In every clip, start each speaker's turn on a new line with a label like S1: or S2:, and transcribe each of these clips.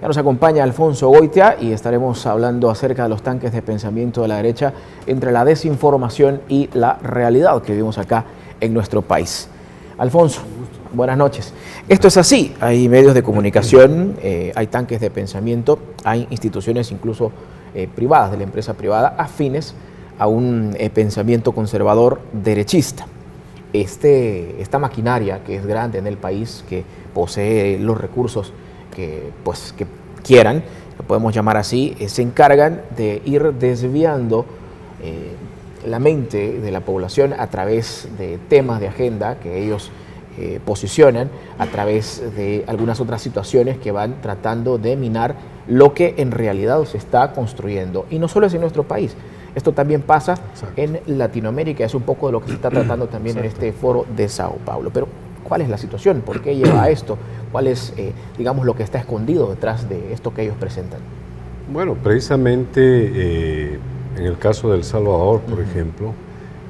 S1: Ya nos acompaña Alfonso Goitia y estaremos hablando acerca de los tanques de pensamiento de la derecha entre la desinformación y la realidad que vivimos acá en nuestro país. Alfonso, buenas noches. Esto es así, hay medios de comunicación, hay tanques de pensamiento, hay instituciones incluso privadas, de la empresa privada, afines a un pensamiento conservador derechista. Esta maquinaria que es grande en el país, que posee los recursos que quieran, lo podemos llamar así, se encargan de ir desviando la mente de la población a través de temas de agenda que ellos posicionan, a través de algunas otras situaciones que van tratando de minar lo que en realidad se está construyendo. Y no solo es en nuestro país, esto también pasa en Latinoamérica, es un poco de lo que se está tratando también en este foro de Sao Paulo. Pero, ¿cuál es la situación? ¿Por qué lleva a esto? ¿Cuál es, digamos, lo que está escondido detrás de esto que ellos presentan?
S2: Bueno, precisamente en el caso de El Salvador, por ejemplo,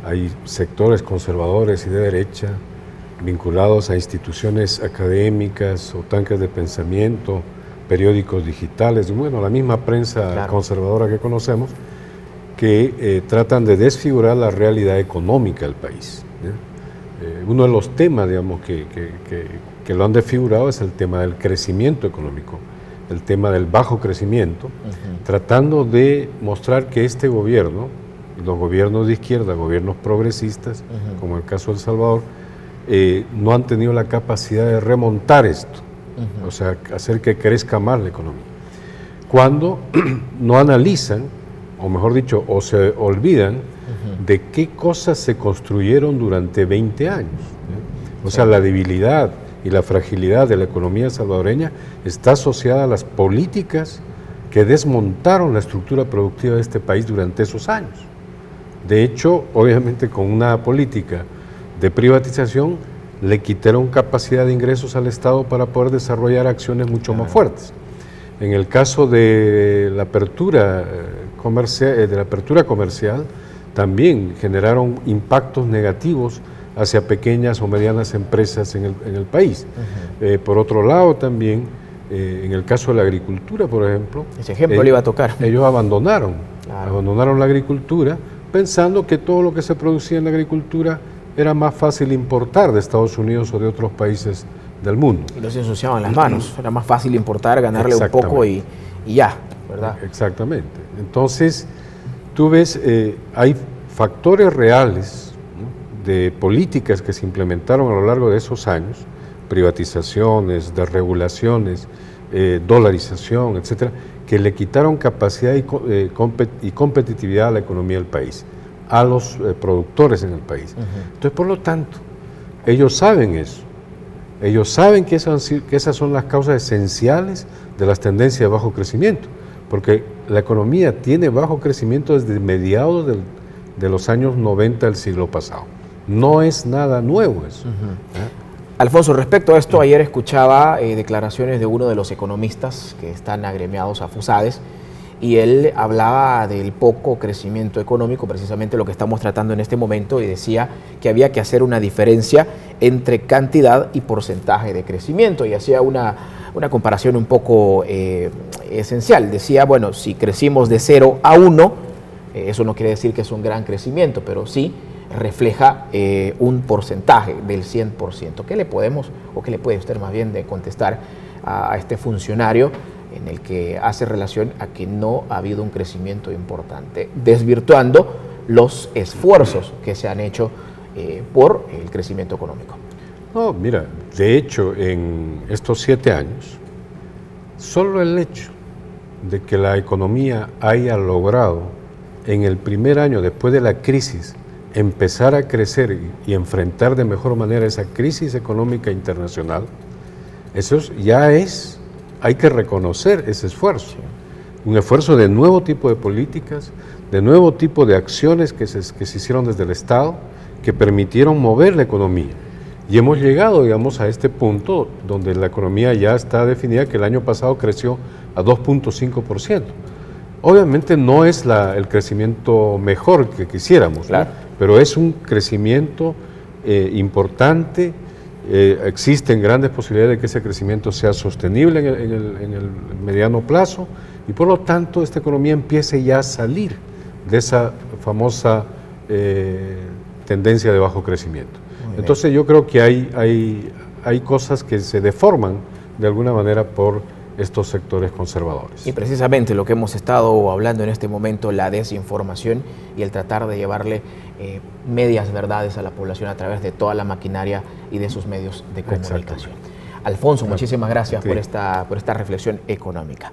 S2: hay sectores conservadores y de derecha vinculados a instituciones académicas o tanques de pensamiento, periódicos digitales, bueno, la misma prensa conservadora que conocemos, que tratan de desfigurar la realidad económica del país. Uno de los temas, digamos, que lo han desfigurado es el tema del crecimiento económico, el tema del bajo crecimiento, tratando de mostrar que este gobierno, los gobiernos de izquierda, gobiernos progresistas, como el caso de El Salvador, no han tenido la capacidad de remontar esto, o sea, hacer que crezca más la economía. Cuando no analizan, o mejor dicho, o se olvidan de qué cosas se construyeron durante 20 años. O sea, la debilidad y la fragilidad de la economía salvadoreña está asociada a las políticas que desmontaron la estructura productiva de este país durante esos años. De hecho, obviamente con una política de privatización le quitaron capacidad de ingresos al Estado para poder desarrollar acciones mucho más fuertes. En el caso de la apertura comercial, también generaron impactos negativos hacia pequeñas o medianas empresas en el país. Por otro lado, también, en el caso de la agricultura, por ejemplo,
S1: ese ejemplo le iba a tocar.
S2: Ellos abandonaron la agricultura pensando que todo lo que se producía en la agricultura era más fácil importar de Estados Unidos o de otros países del mundo.
S1: Y no se ensuciaban las manos, era más fácil importar, ganarle un poco y ya, ¿verdad?
S2: Exactamente. Entonces, tú ves, hay factores reales, ¿no?, de políticas que se implementaron a lo largo de esos años, privatizaciones, desregulaciones, dolarización, etcétera, que le quitaron capacidad y competitividad a la economía del país, a los productores en el país. Entonces, por lo tanto, ellos saben eso. Ellos saben que esas son las causas esenciales de las tendencias de bajo crecimiento, porque la economía tiene bajo crecimiento desde mediados de los años 90 del siglo pasado. No es nada nuevo eso.
S1: Alfonso, respecto a esto, ayer escuchaba declaraciones de uno de los economistas que están agremiados a FUSADES, y él hablaba del poco crecimiento económico, precisamente lo que estamos tratando en este momento, y decía que había que hacer una diferencia entre cantidad y porcentaje de crecimiento, y hacía una comparación un poco esencial. Decía, bueno, si crecimos de 0 a 1, eso no quiere decir que es un gran crecimiento, pero sí refleja un porcentaje del 100%. ¿Qué le podemos, o qué le puede usted más bien de contestar a este funcionario en el que hace relación a que no ha habido un crecimiento importante, desvirtuando los esfuerzos que se han hecho por el crecimiento económico?
S2: No, mira, de hecho, en estos 7 años, solo el hecho de que la economía haya logrado en el primer año después de la crisis empezar a crecer y enfrentar de mejor manera esa crisis económica internacional, eso ya es, hay que reconocer ese esfuerzo, un esfuerzo de nuevo tipo de políticas, de nuevo tipo de acciones que se hicieron desde el Estado, que permitieron mover la economía. Y hemos llegado, digamos, a este punto donde la economía ya está definida, que el año pasado creció a 2.5%. Obviamente no es el crecimiento mejor que quisiéramos,
S1: claro,
S2: ¿no?, pero es un crecimiento importante existen grandes posibilidades de que ese crecimiento sea sostenible en el mediano plazo y por lo tanto esta economía empiece ya a salir de esa famosa tendencia de bajo crecimiento. Entonces yo creo que hay cosas que se deforman de alguna manera por estos sectores conservadores.
S1: Y precisamente lo que hemos estado hablando en este momento, la desinformación y el tratar de llevarle medias verdades a la población a través de toda la maquinaria y de sus medios de comunicación. Alfonso, muchísimas gracias por esta reflexión económica.